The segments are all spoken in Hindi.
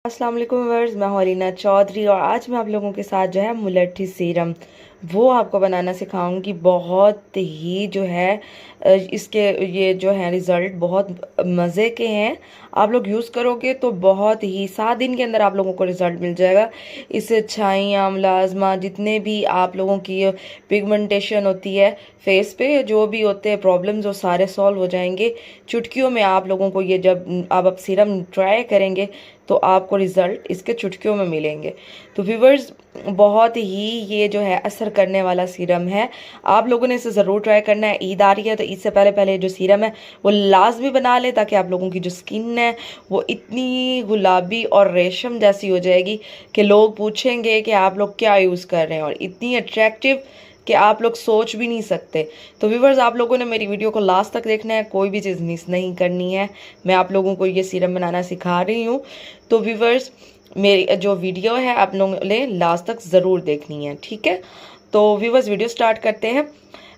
अस्सलाम वालेकुम व्यूअर्स, मैं हूं अलीना चौधरी और आज मैं आप लोगों के साथ जो है मुलट्ठी सीरम वो आपको बनाना सिखाऊंगी। बहुत ही जो है इसके ये जो है रिज़ल्ट बहुत मज़े के हैं। आप लोग यूज़ करोगे तो बहुत ही 7 दिन के अंदर आप लोगों को रिज़ल्ट मिल जाएगा। इससे छाइयाँ, मुलाजमा, जितने भी आप लोगों की पिगमेंटेशन होती है फेस पे, जो भी होते हैं प्रॉब्लम्स, वो सारे सॉल्व हो जाएंगे चुटकियों में। आप लोगों को ये जब आप सीरम ट्राई करेंगे तो आपको रिज़ल्ट इसके चुटकियों में मिलेंगे। तो व्यूवर्स, बहुत ही ये जो है असर करने वाला सीरम है। आप लोगों ने इसे ज़रूर ट्राई करना है। ईद आ रही है तो ईद से पहले पहले जो सीरम है वो लाजमी बना ले, ताकि आप लोगों की जो स्किन है वो इतनी गुलाबी और रेशम जैसी हो जाएगी कि लोग पूछेंगे कि आप लोग क्या यूज़ कर रहे हैं, और इतनी अट्रैक्टिव कि आप लोग सोच भी नहीं सकते। तो व्यूवर्स, आप लोगों ने मेरी वीडियो को लास्ट तक देखना है, कोई भी चीज़ मिस नहीं करनी है। मैं आप लोगों को ये सीरम बनाना सिखा रही हूँ। तो व्यूवर्स, मेरी जो वीडियो है आप लोगों ने लास्ट तक ज़रूर देखनी है, ठीक है। तो व्यूवर्स, वीडियो स्टार्ट करते हैं।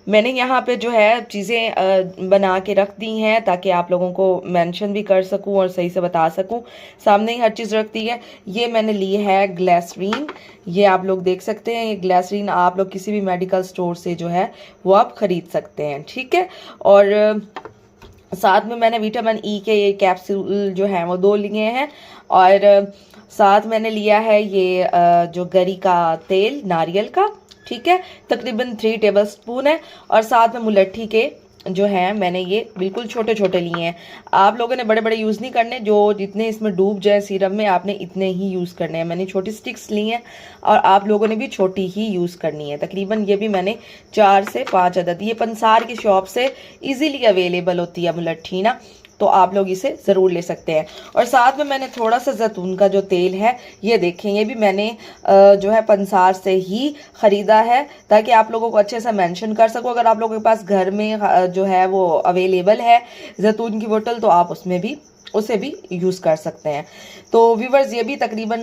मैंने यहाँ पे जो है चीज़ें बना के रख दी हैं ताकि आप लोगों को मेंशन भी कर सकूं और सही से बता सकूं। सामने ही हर चीज़ रख दी है। ये मैंने ली है ग्लिसरीन, ये आप लोग देख सकते हैं। ये ग्लिसरीन आप लोग किसी भी मेडिकल स्टोर से जो है वो आप ख़रीद सकते हैं, ठीक है। और साथ में मैंने विटामिन ई के ये कैप्सूल जो है वो 2 लिए हैं। और साथ मैंने लिया है ये जो गरी का तेल नारियल का, ठीक है, तकरीबन 3 टेबल स्पून है। और साथ में मुलट्ठी के जो है मैंने ये बिल्कुल छोटे छोटे लिए हैं। आप लोगों ने बड़े बड़े यूज़ नहीं करने, जो जितने इसमें डूब जाए सीरम में आपने इतने ही यूज़ करने हैं। मैंने छोटी स्टिक्स ली हैं और आप लोगों ने भी छोटी ही यूज़ करनी है। तकरीबन ये भी मैंने 4 से 5 अदद, ये पंसार की शॉप से इजीली अवेलेबल होती है मुलट्ठी ना, तो आप लोग इसे ज़रूर ले सकते हैं। और साथ में मैंने थोड़ा सा जैतून का जो तेल है, ये देखें, ये भी मैंने जो है पंसार से ही ख़रीदा है, ताकि आप लोगों को अच्छे से मेंशन कर सकूं। अगर आप लोगों के पास घर में जो है वो अवेलेबल है जैतून की बोतल, तो आप उसे भी यूज़ कर सकते हैं। तो व्यूवर्स, ये भी तकरीबन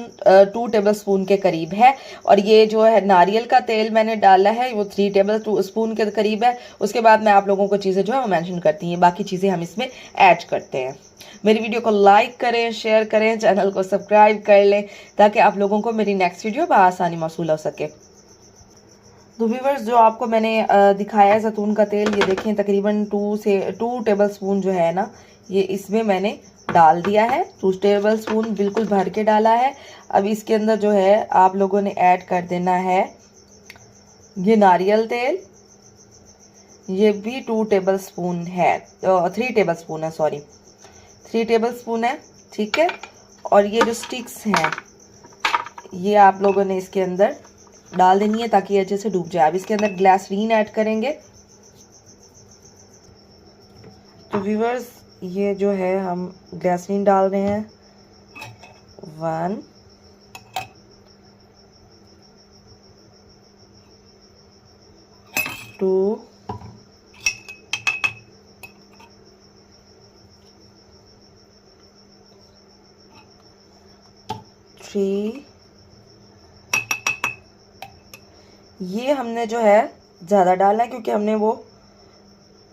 2 टेबल स्पून के करीब है। और ये जो है नारियल का तेल मैंने डाला है वो 3 टेबल स्पून के करीब है। उसके बाद मैं आप लोगों को चीज़ें जो है वो मेंशन करती हैं, बाकी चीज़ें हम इसमें ऐड करते हैं। मेरी वीडियो को लाइक करें, शेयर करें, चैनल को सब्सक्राइब कर लें, ताकि आप लोगों को मेरी नेक्स्ट वीडियो बआसानी मौसूल हो सके। तो व्यूवर्स, जो आपको मैंने दिखाया है जैतून का तेल, ये देखें तकरीबन 2 टेबल स्पून जो है ना, ये इसमें मैंने डाल दिया है। 2 टेबल स्पून बिल्कुल भर के डाला है। अब इसके अंदर जो है आप लोगों ने ऐड कर देना है ये नारियल तेल, ये भी 2 टेबल स्पून है, 3 टेबल स्पून है, सॉरी 3 टेबल स्पून है, ठीक है। और ये जो स्टिक्स हैं ये आप लोगों ने इसके अंदर डाल देनी है ताकि अच्छे से डूब जाए। अब इसके अंदर ग्लिसरीन ऐड करेंगे। तो व्यूवर्स, ये जो है हम ग्लिसरीन डाल रहे हैं 1, 2, 3। ये हमने जो है ज़्यादा डालना है क्योंकि हमने वो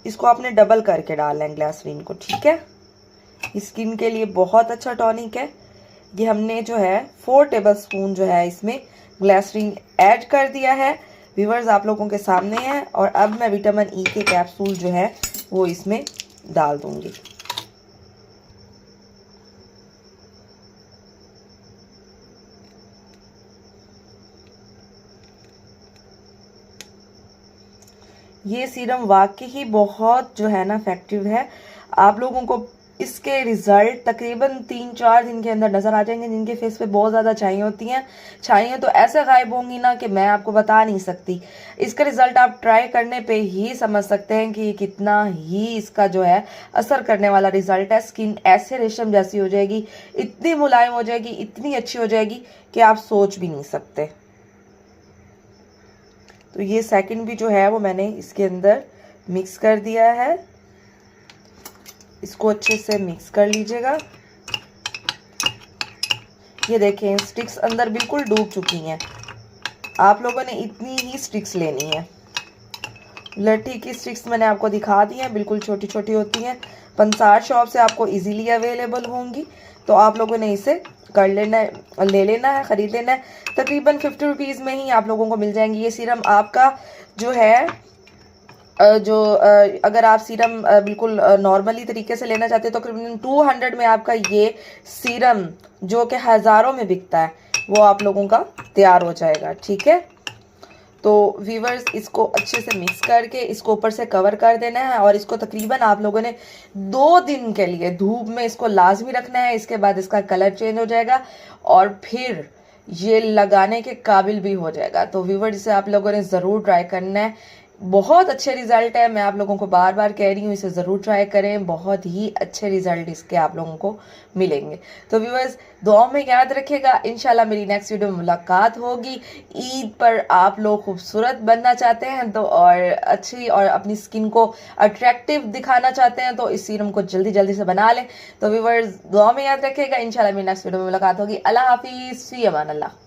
इसको आपने डबल करके डालना है ग्लिसरीन को, ठीक है। स्किन के लिए बहुत अच्छा टॉनिक है। ये हमने जो है 4 टेबल स्पून जो है इसमें ग्लिसरीन ऐड कर दिया है। व्यूवर्स, आप लोगों के सामने है। और अब मैं विटामिन ई के कैप्सूल जो है वो इसमें डाल दूंगी। ये सीरम वाकई ही बहुत जो है ना इफेक्टिव है। आप लोगों को इसके रिजल्ट तकरीबन 3-4 दिन के अंदर नज़र आ जाएंगे। जिनके फेस पे बहुत ज़्यादा छाइयाँ होती हैं, छाइयाँ तो ऐसे गायब होंगी ना कि मैं आपको बता नहीं सकती। इसका रिजल्ट आप ट्राई करने पे ही समझ सकते हैं कि कितना ही इसका जो है असर करने वाला रिजल्ट है। स्किन ऐसे रेशम जैसी हो जाएगी, इतनी मुलायम हो जाएगी, इतनी अच्छी हो जाएगी कि आप सोच भी नहीं सकते। तो ये सेकंड भी जो है वो मैंने इसके अंदर मिक्स कर दिया है। इसको अच्छे से मिक्स कर लीजिएगा। ये देखें, स्टिक्स अंदर बिल्कुल डूब चुकी हैं। आप लोगों ने इतनी ही स्टिक्स लेनी है। लट्ठी की स्टिक्स मैंने आपको दिखा दी हैं, बिल्कुल छोटी छोटी होती हैं। पंसार शॉप से आपको इजीली अवेलेबल होंगी, तो आप लोगों ने इसे कर लेना है, ले लेना है, ख़रीद लेना है। तकरीबन 50 रुपीज़ में ही आप लोगों को मिल जाएंगी ये सीरम। आपका जो है अगर आप सीरम बिल्कुल नॉर्मली तरीके से लेना चाहते हो तो तकरीबन 200 में आपका ये सीरम जो कि हज़ारों में बिकता है वो आप लोगों का तैयार हो जाएगा। ठीक है, तो व्यूवर्स इसको अच्छे से मिक्स करके इसको ऊपर से कवर कर देना है और इसको तकरीबन आप लोगों ने 2 दिन के लिए धूप में इसको लाजमी रखना है। इसके बाद इसका कलर चेंज हो जाएगा और फिर ये लगाने के काबिल भी हो जाएगा। तो व्यूवर्स इसे आप लोगों ने ज़रूर ट्राई करना है, बहुत अच्छे रिजल्ट है। मैं आप लोगों को बार बार कह रही हूँ इसे ज़रूर ट्राई करें, बहुत ही अच्छे रिजल्ट इसके आप लोगों को मिलेंगे। तो व्यूअर्स दुआ में याद रखिएगा, इंशाल्लाह मेरी नेक्स्ट वीडियो में मुलाकात होगी। ईद पर आप लोग खूबसूरत बनना चाहते हैं तो और अच्छी और अपनी स्किन को अट्रैक्टिव दिखाना चाहते हैं तो इस सीरम को जल्दी जल्दी से बना लें। तो व्यूअर्स दुआ में याद रखिएगा, इंशाल्लाह मेरी नेक्स्ट वीडियो में मुलाकात होगी। अल्लाह हाफिज़, फ़ी अमान अल्लाह।